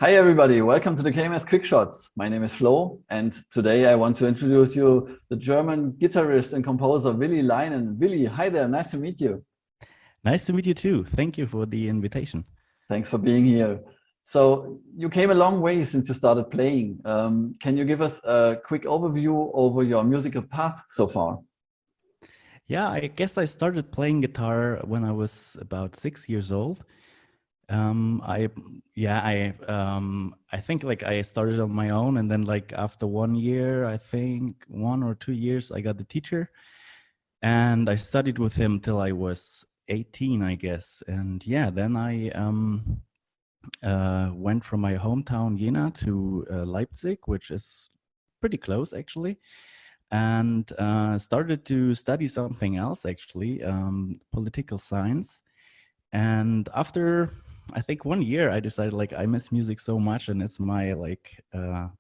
Hi everybody, welcome to the KMS Quick Shots. My name is Flo, and today I want to introduce you the German guitarist and composer Willi Leinen. Willi, hi there, nice to meet you. Nice to meet you too. Thank you for the invitation. Thanks for being here. So you came a long way since you started playing. Can you give us a quick overview over your musical path so far? Yeah, I guess I started playing guitar when I was about 6 years old. I yeah, I think like I started on my own, and then like after 1 year, I think 1 or 2 years, I got the teacher, and I studied with him till I was 18, I guess. And yeah, then I went from my hometown Jena to Leipzig, which is pretty close actually, and started to study something else actually, political science. And after I think 1 year, I decided like I miss music so much, and it's my like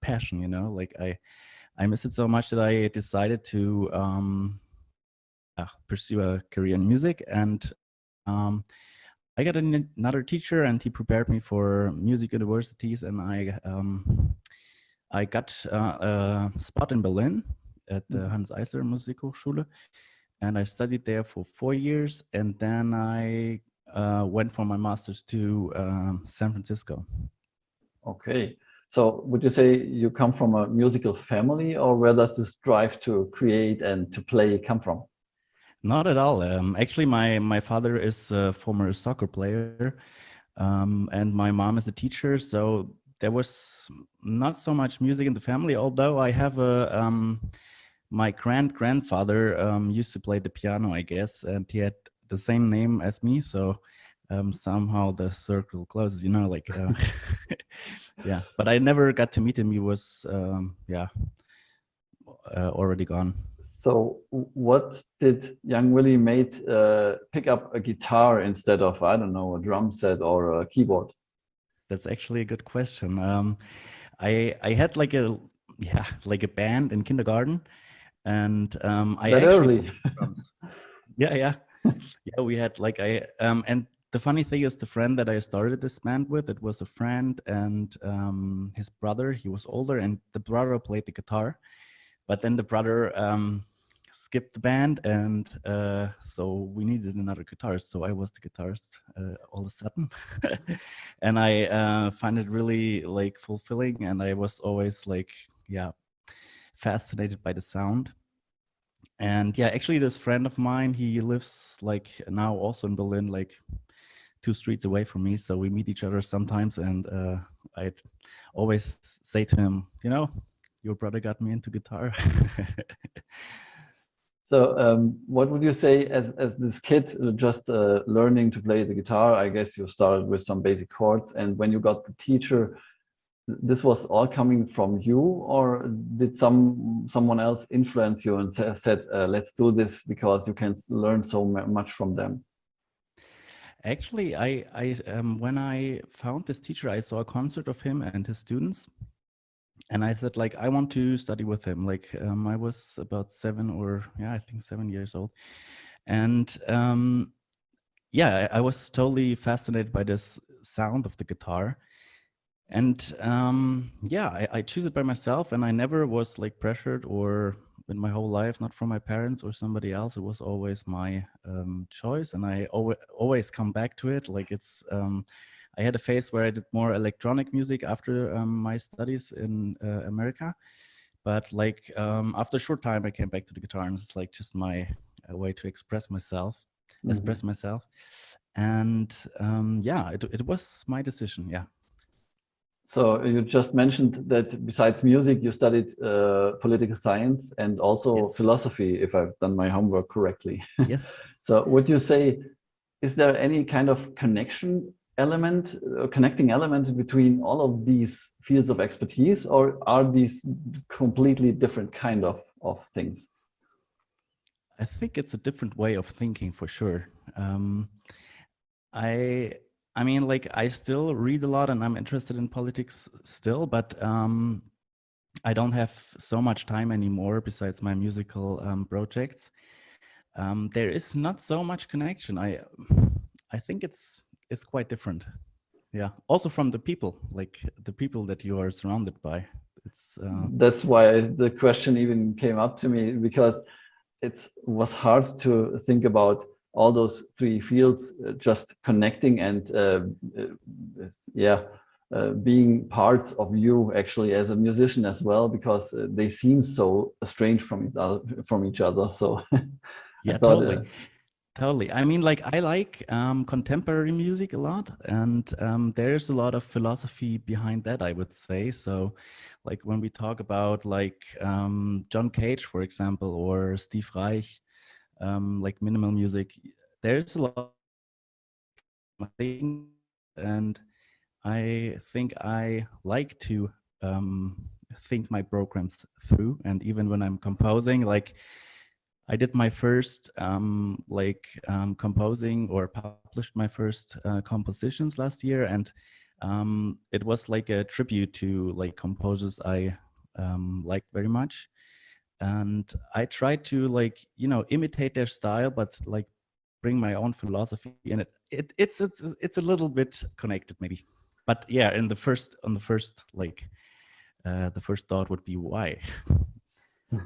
passion, like I miss it so much that I decided to pursue a career in music. And I got another teacher, and he prepared me for music universities, and I got a spot in Berlin at the Hans Eisler Musikhochschule, and I studied there for 4 years, and then I went for my master's to San Francisco. Okay, so would you say you come from a musical family, or where does this drive to create and to play come from? Not at all. Actually, my father is a former soccer player, and my mom is a teacher. So there was not so much music in the family. Although I have my grandfather used to play the piano, I guess, and he had the same name as me. So somehow the circle closes. Like yeah. But I never got to meet him. He was already gone. So what did young Willie made pick up a guitar instead of, I don't know, a drum set or a keyboard? That's actually a good question. I had like a band in kindergarten, and I That actually played early? drums. Yeah, yeah, yeah. We had like and the funny thing is, the friend that I started this band with, it was a friend and his brother. He was older, and the brother played the guitar. But then the brother skipped the band, and so we needed another guitarist. So I was the guitarist all of a sudden, and I find it really like fulfilling. And I was always like, fascinated by the sound. And yeah, actually, this friend of mine, he lives like now also in Berlin, like 2 streets away from me. So we meet each other sometimes, and I'd always say to him, your brother got me into guitar. So what would you say as this kid just learning to play the guitar? I guess you started with some basic chords, and when you got the teacher, this was all coming from you, or did someone else influence you and said, let's do this because you can learn so much from them? Actually, I when I found this teacher, I saw a concert of him and his students, and I said like I want to study with him. Like I was about I think 7 years old, and I was totally fascinated by this sound of the guitar. And I choose it by myself, and I never was like pressured or in my whole life, not from my parents or somebody else. It was always my choice, and I always come back to it. Like I had a phase where I did more electronic music after my studies in America, but like after a short time, I came back to the guitar, and it's like just my way to express myself, and it was my decision. Yeah. So you just mentioned that besides music, you studied political science and Yes. also philosophy, if I've done my homework correctly. Yes. So would you say, is there any kind of connecting element between all of these fields of expertise, or are these completely different kind of things? I think it's a different way of thinking for sure. I I mean, like I still read a lot, and I'm interested in politics still, but I don't have so much time anymore besides my musical projects. There is not so much connection. I think it's quite different. Yeah. Also from the people, like the people that you are surrounded by. It's That's why the question even came up to me, because it was hard to think about all those three fields just connecting and yeah, being parts of you actually as a musician as well, because they seem so strange from each other. So I yeah, thought, totally. Totally. I mean, like I like contemporary music a lot, and there's a lot of philosophy behind that, I would say. So, like when we talk about like John Cage, for example, or Steve Reich, like minimal music, there's a lot of things, and I think I like to think my programs through, and even when I'm composing, like I did my first composing or published my first compositions last year, and it was like a tribute to like composers I liked very much, and I tried to like imitate their style, but like bring my own philosophy in it. It's a little bit connected maybe, but yeah, in the first on the first like the first thought would be why.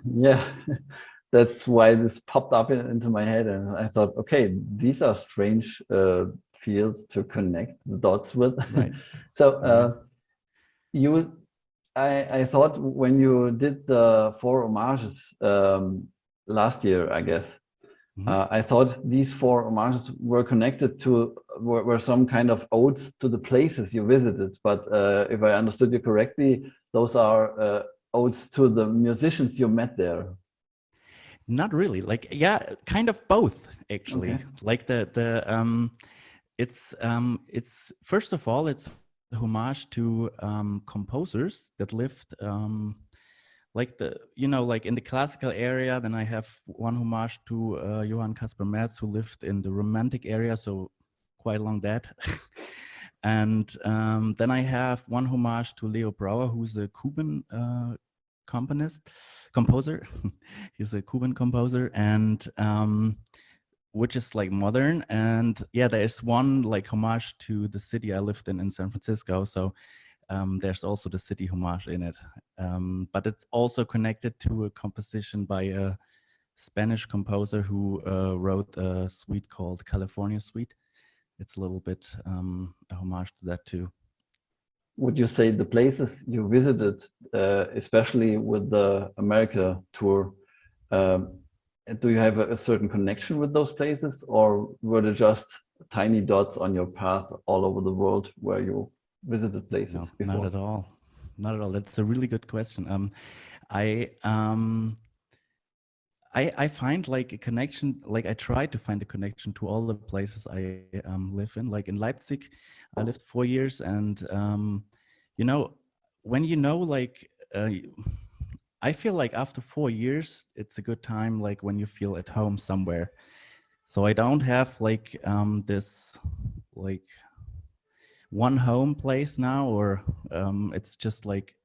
yeah, that's why this popped up into my head, and I thought, okay, these are strange fields to connect the dots with. Right. So Yeah. you, I thought when you did the four homages last year, I guess, Mhm. I thought these four homages were connected to were some kind of odes to the places you visited. But if I understood you correctly, those are odes to the musicians you met there. Not really. Like, yeah, kind of both Okay. actually. Like it's first of all it's a homage to composers that lived like the like in the classical area. Then I have one homage to Johann Caspar Metz, who lived in the romantic area, so quite along that. And then I have one homage to Leo Brauer, who's a Cuban composer. He's a Cuban composer, and which is like modern. And yeah, there's one like homage to the city I lived in San Francisco. So there's also the city homage in it, but it's also connected to a composition by a Spanish composer who wrote a suite called California Suite. It's a little bit a homage to that too. Would you say the places you visited, especially with the America tour, um, do you have a certain connection with those places, or were they just tiny dots on your path all over the world where you visited No, places not before? at all. Not at all. That's a really good question. I I find like a connection, like I try to find a connection to all the places I live in. Like in Leipzig, I lived 4 years, and you know, when like I feel like after 4 years, it's a good time, like when you feel at home somewhere. So I don't have like this like one home place now, or it's just like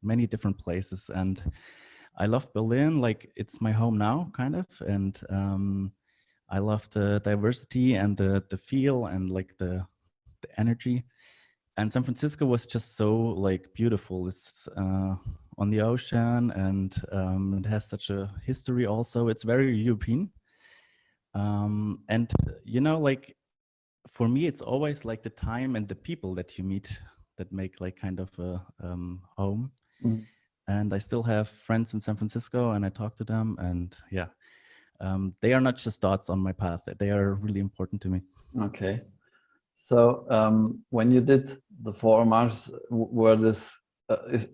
many different places. And I love Berlin, like it's my home now, kind of, and I love the diversity and the feel and like the energy. And San Francisco was just so like beautiful. It's on the ocean, and it has such a history. Also, it's very European, and like for me, it's always like the time and the people that you meet that make like kind of a home. Mm. And I still have friends in San Francisco, and I talk to them, and yeah, they are not just dots on my path. They are really important to me. Okay. So when you did the four homages, were this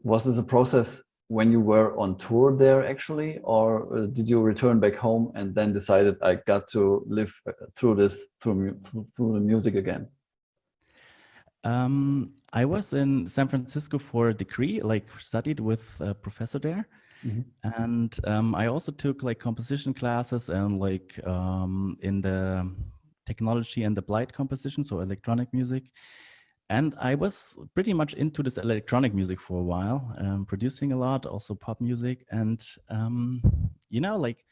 was this a process when you were on tour there actually, or did you return back home and then decided I got to live through this through the music again? I was in San Francisco for a degree, like studied with a professor there. Mhm. And I also took like composition classes and like in the technology and applied composition, so electronic music. And I was pretty much into this electronic music for a while, producing a lot, also pop music. And, like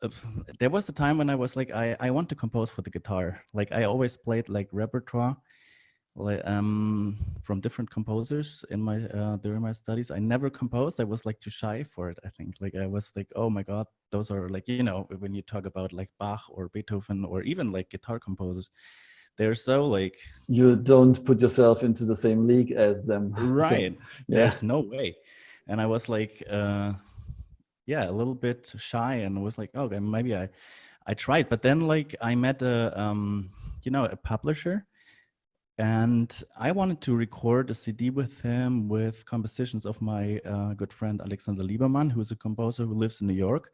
uh, there was a time when I was like, I want to compose for the guitar. Like I always played like repertoire, like from different composers in my during my studies. I never composed. I was like too shy for it, I think. Like I was like, oh my god, those are like, you know, when you talk about like Bach or Beethoven or even like guitar composers, they're so like, You don't put yourself into the same league as them. So right, yeah. there's no way. And I was like yeah, a little bit shy, and was like, okay, maybe I tried. But then like I met a you know, a publisher, and I wanted to record a CD with him with compositions of my good friend Alexander Lieberman, who's a composer who lives in New York.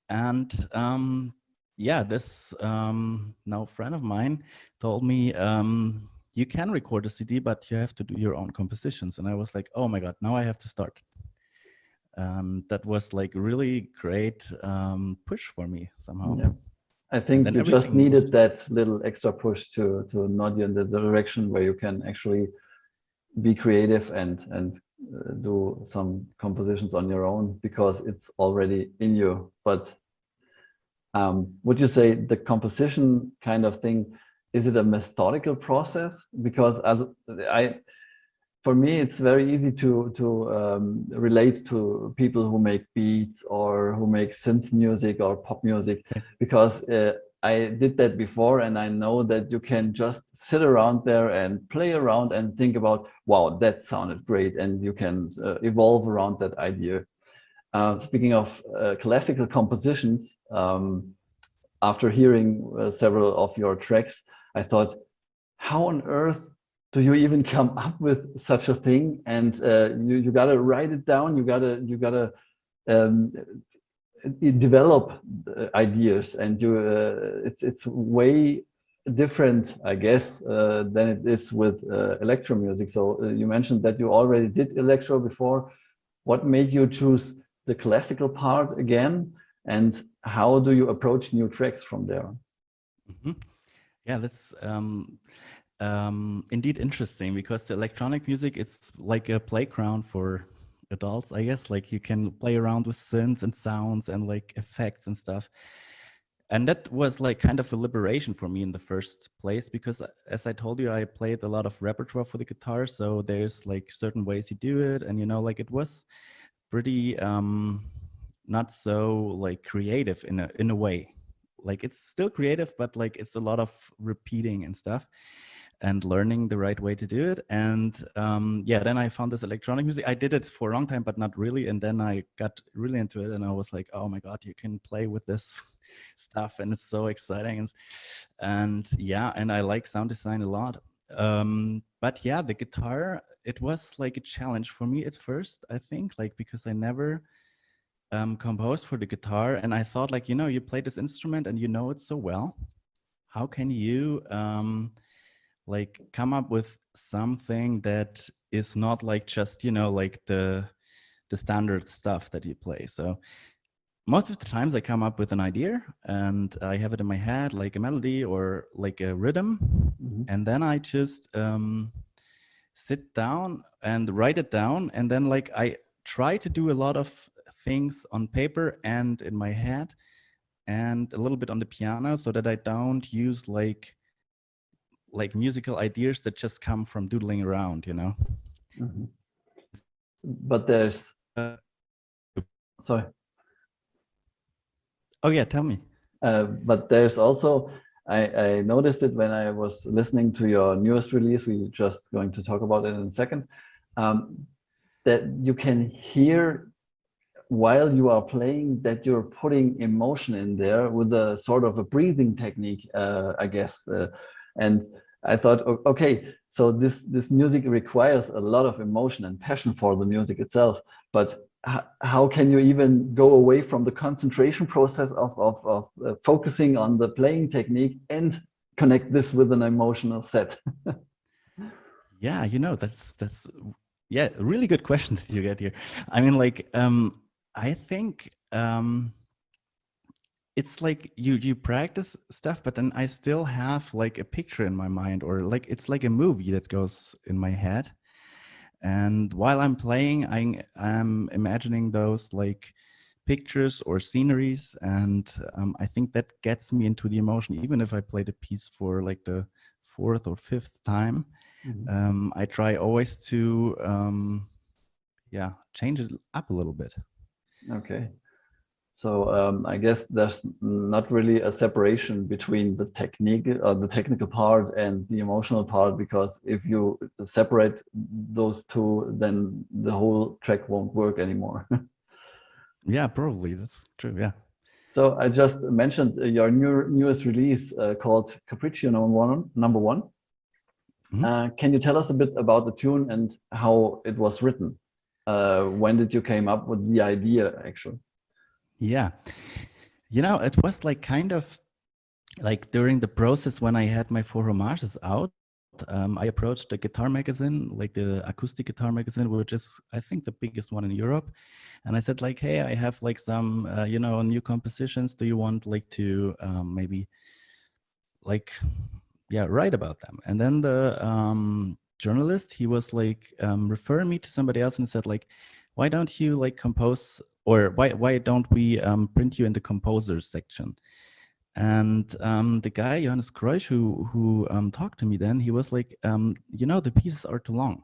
And yeah, this now friend of mine told me, you can record a CD, but you have to do your own compositions. And I was like, oh my God, now I have to start. That was like really great push for me somehow. Yeah. I And think then you just everything was needed that little extra push to nod you in the direction where you can actually be creative and do some compositions on your own, because it's already in you. But would you say the composition kind of thing, is it a methodical process? Because as I, for me, it's very easy to relate to people who make beats or who make synth music or pop music, because I did that before, and I know that you can just sit around there and play around and think about, wow, that sounded great, and you can evolve around that idea. Speaking of classical compositions, after hearing several of your tracks, I thought, how on earth do you even come up with such a thing? And you gotta write it down. You gotta um, develop ideas, and it's way different, I guess, than it is with electro music. So you mentioned that you already did electro before. What made you choose the classical part again, and how do you approach new tracks from there? Mm-hmm. Yeah, that's indeed interesting, because the electronic music, it's like a playground for adults, I guess. Like you can play around with synths and sounds and like effects and stuff. And that was like kind of a liberation for me in the first place, because as I told you, I played a lot of repertoire for the guitar. So there's like certain ways you do it. And, you know, like it was pretty not so like creative in a way. Like it's still creative, but like it's a lot of repeating and stuff and learning the right way to do it. And yeah, then I found this electronic music. I did it for a long time, but not really. And then I got really into it, and I was like, oh my God, you can play with this stuff, and it's so exciting. And yeah, and I like sound design a lot. But yeah, the guitar, it was like a challenge for me at first, I think, like because I never composed for the guitar, and I thought, like, you know, you play this instrument and you know it so well. How can you like come up with something that is not like just, you know, like the standard stuff that you play? So most of the times I come up with an idea and I have it in my head, like a melody or like a rhythm. Mm-hmm. And then I just sit down and write it down. And then like I try to do a lot of things on paper and in my head and a little bit on the piano, so that I don't use like musical ideas that just come from doodling around, you know. Mm-hmm. But there's sorry. Oh yeah, tell me. But there's also, I noticed it when I was listening to your newest release. We're just going to talk about it in a second. That you can hear while you are playing that you're putting emotion in there with a sort of a breathing technique, I guess. And I thought, okay, so this music requires a lot of emotion and passion for the music itself. But how can you even go away from the concentration process of focusing on the playing technique and connect this with an emotional set? Yeah, you know, that's yeah, a really good question that you get here. I mean, like I think it's like you practice stuff, but then I still have like a picture in my mind, or like it's like a movie that goes in my head. And while I'm playing, I'm imagining those like pictures or sceneries, and I think that gets me into the emotion, even if I play the piece for like the fourth or fifth time. Mhm. I try always to change it up a little bit. Okay. So I guess there's not really a separation between the technique, the technical part and the emotional part, because if you separate those two, then the whole track won't work anymore. Yeah, probably that's true. Yeah. So I just mentioned your newest release called Capriccio Number One. Mhm. Can you tell us a bit about the tune and how it was written? When did you came up with the idea, actually? Yeah. It was like kind of like during the process when I had my four homages out, I approached the guitar magazine, like the acoustic guitar magazine, which is I think the biggest one in Europe, and I said like, hey, I have like some new compositions. Do you want like to maybe like write about them? And then the journalist, he was like referring me to somebody else and said like, why don't you like compose, or why don't we print you in the composers section? And the guy Johannes Kreusch, who talked to me then, he was like, the pieces are too long.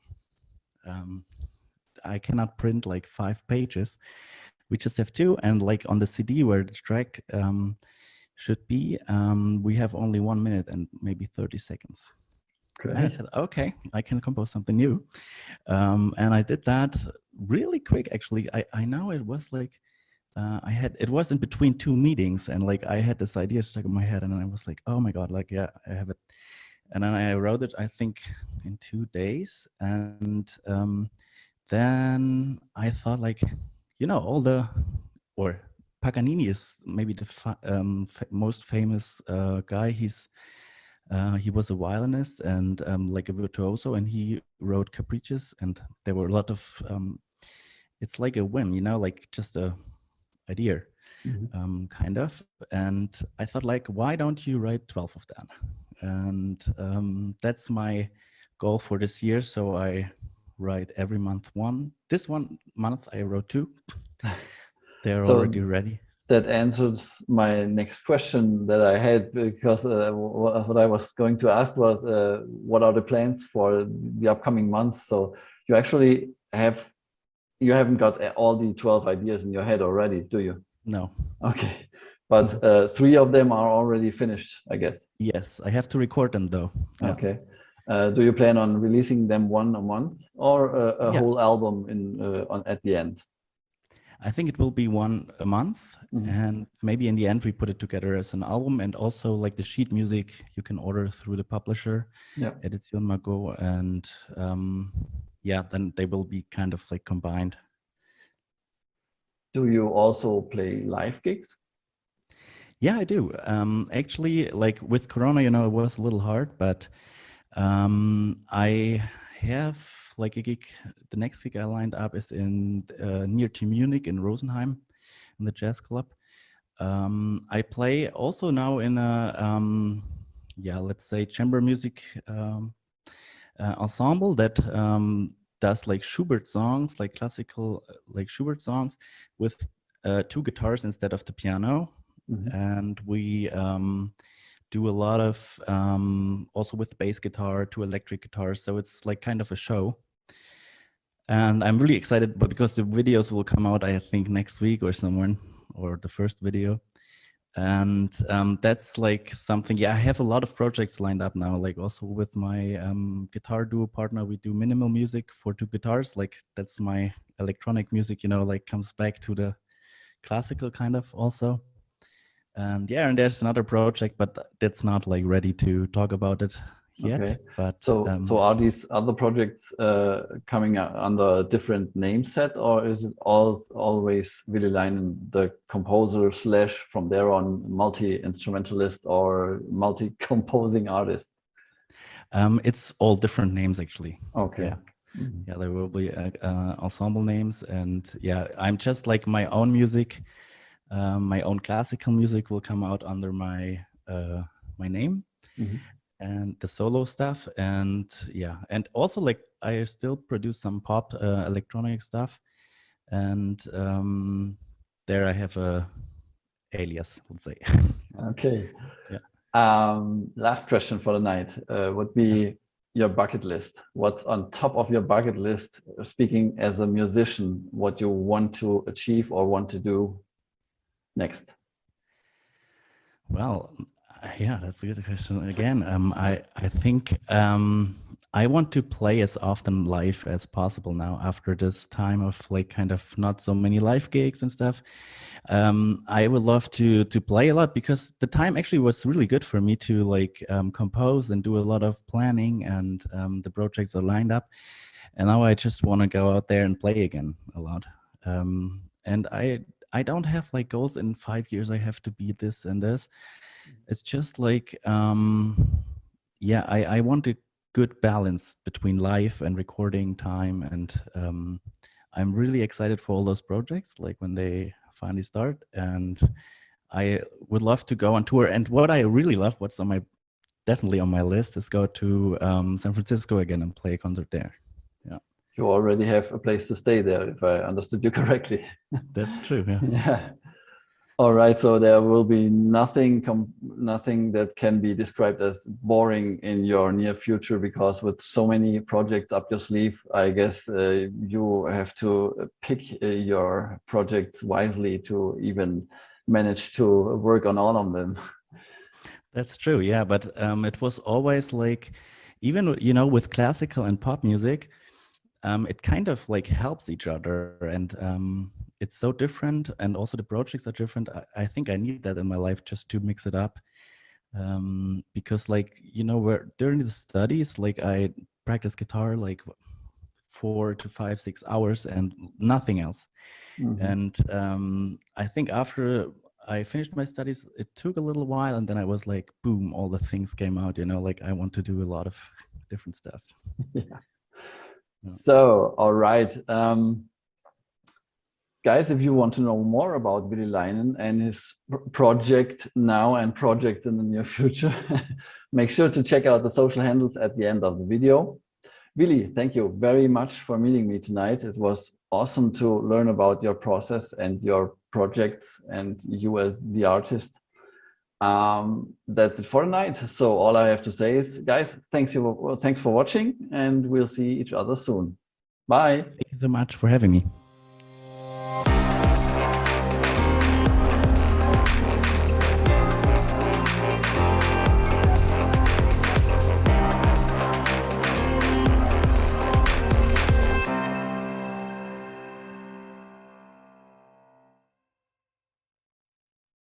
Um, I cannot print like 5 pages. We just have 2, and like on the CD where the track should be, we have only 1 minute and maybe 30 seconds. And I Okay. said, okay, I can compose something new. And I did that really quick, actually. I know it was like, it was in between 2 meetings, and like I had this idea stuck in my head, and I was like, oh my God, like, yeah, I have it. And then I wrote it, I think in 2 days. And then I thought like, all the, or Paganini is maybe the most famous guy. He was a violinist and like a virtuoso, and he wrote caprices, and there were a lot of it's like a whim, like just a idea, Mhm. kind of. And I thought like, why don't you write 12 of them? And that's my goal for this year. So I write every month one. This one month I wrote 2. They're So already ready. that answers my next question that I had, because what I was going to ask was, what are the plans for the upcoming months? So you actually you haven't got all the 12 ideas in your head already, do you? No. Okay, but 3 of them are already finished, I guess. Yes, I have to record them though. Yeah. Okay. Do you plan on releasing them one a month, or a Yeah. whole album at the end? I think it will be one a month, Mhm. and maybe in the end we put it together as an album. And also like the sheet music you can order through the publisher, Yeah. Edition Mago, and then they will be kind of like combined. Do you also play live gigs? Yeah, I do. Actually, like with Corona, it was a little hard, but I have like a gig. The next gig I lined up is in near to Munich in Rosenheim, in the jazz club. I play also now in a let's say chamber music ensemble that does like Schubert songs, like classical like Schubert songs, with 2 guitars instead of the piano. Mhm. And we do a lot of also with bass guitar, 2 electric guitars, so it's like kind of a show. And I'm really excited, but because the videos will come out, I think next week or somewhere, or the first video. And that's like something. I have a lot of projects lined up now, like also with my guitar duo partner. We do minimal music for 2 guitars. Like that's my electronic music, like comes back to the classical kind of also. And and there's another project, but that's not like ready to talk about it yet. Okay. But So are these other projects coming out under a different name set, or is it always Willi Leinen, the composer slash from there on multi-instrumentalist or multi-composing artist? it's all different names actually. Okay. Yeah. Mhm. Yeah, there will be ensemble names, and I'm just like my own music. My own classical music will come out under my name, Mhm. and the solo stuff. And and also like I still produce some pop electronic stuff, and there I have a alias, let's say. Okay. Yeah. Last question for the night would Yeah. be your bucket list. What's on top of your bucket list, speaking as a musician, what you want to achieve or want to do next? Well, yeah, that's a good question. Again, I think I want to play as often live as possible now after this time of like kind of not so many live gigs and stuff. I would love to play a lot because the time actually was really good for me to like compose and do a lot of planning, and the projects are lined up. And now I just want to go out there and play again a lot. And I don't have like goals in 5 years. I have to be this and this. It's just like, yeah, I want a good balance between live and recording time. And I'm really excited for all those projects, like when they finally start. And I would love to go on tour. And what I really love, what's on my definitely on my list, is go to San Francisco again and play a concert there. Yeah. You already have a place to stay there, if I understood you correctly. That's true. Yeah. Yeah. All right. So there will be nothing that can be described as boring in your near future, because with so many projects up your sleeve, I guess you have to pick your projects wisely to even manage to work on all of them. That's true. Yeah. But it was always like, even, you know, with classical and pop music, it kind of like helps each other, and it's so different, and also the projects are different. I think I need that in my life just to mix it up, because like, you know, where during the studies, like I practice guitar like 4 to 5, 6 hours and nothing else. Mhm. And I think after I finished my studies, it took a little while, and then I was like, boom, all the things came out, you know, like I want to do a lot of different stuff. Yeah. Yeah. So, all right. Guys, if you want to know more about Willi Leinen and his project now and projects in the near future, make sure to check out the social handles at the end of the video. Willi, thank you very much for meeting me tonight. It was awesome to learn about your process and your projects and you as the artist. That's it for tonight. So all I have to say is, guys, thanks for watching, and we'll see each other soon. Bye. Thank you so much for having me.